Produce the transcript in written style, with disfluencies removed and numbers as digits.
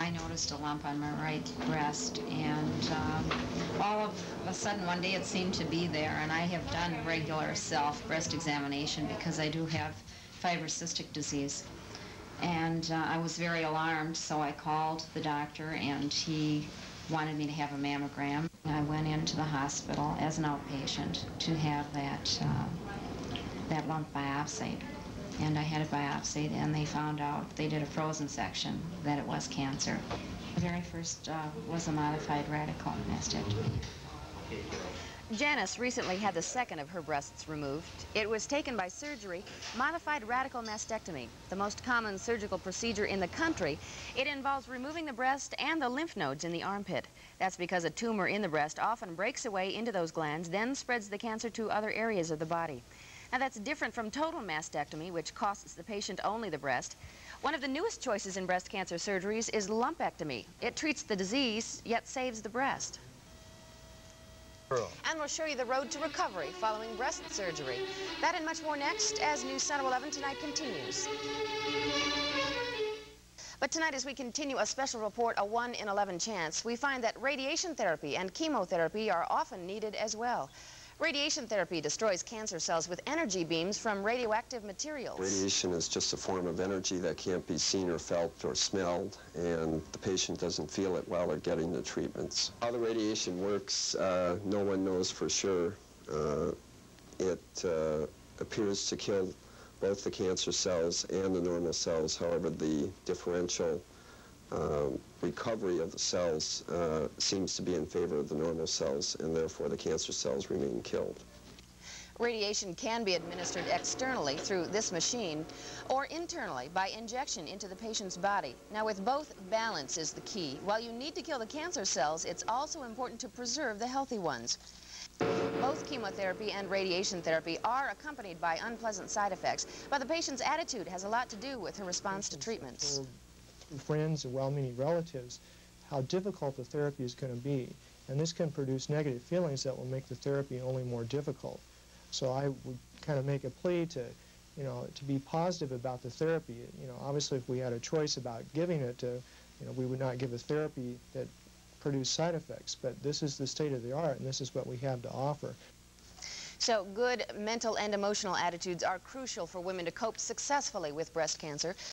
I noticed a lump on my right breast, and all of a sudden one day it seemed to be there, and I have done regular self-breast examination because I do have fibrocystic disease. And I was very alarmed, so I called the doctor, and he wanted me to have a mammogram. I went into the hospital as an outpatient to have that lump biopsied. And I had it biopsied, and they found out, they did a frozen section, that it was cancer. The very first was a modified radical mastectomy. Janice recently had the second of her breasts removed. It was taken by surgery, modified radical mastectomy, the most common surgical procedure in the country. It involves removing the breast and the lymph nodes in the armpit. That's because a tumor in the breast often breaks away into those glands, then spreads the cancer to other areas of the body. Now, that's different from total mastectomy, which costs the patient only the breast. One of the newest choices in breast cancer surgeries is lumpectomy. It treats the disease, yet saves the breast. And we'll show you the road to recovery following breast surgery. That and much more next as News Center 11 Tonight continues. But tonight, as we continue a special report, a 1 in 11 chance, we find that radiation therapy and chemotherapy are often needed as well. Radiation therapy destroys cancer cells with energy beams from radioactive materials. Radiation is just a form of energy that can't be seen or felt or smelled, and the patient doesn't feel it while they're getting the treatments. How the radiation works, no one knows for sure. It appears to kill both the cancer cells and the normal cells. However, the differential recovery of the cells seems to be in favor of the normal cells, and therefore the cancer cells remain killed. Radiation can be administered externally through this machine or internally by injection into the patient's body. Now, with both, balance is the key. While you need to kill the cancer cells, it's also important to preserve the healthy ones. Both chemotherapy and radiation therapy are accompanied by unpleasant side effects, but the patient's attitude has a lot to do with her response to treatments. Friends and well-meaning relatives, how difficult the therapy is going to be, and this can produce negative feelings that will make the therapy only more difficult. So I would kind of make a plea to, to be positive about the therapy. Obviously, if we had a choice about giving it, we would not give a therapy that produced side effects. But this is the state of the art, and this is what we have to offer. So good mental and emotional attitudes are crucial for women to cope successfully with breast cancer.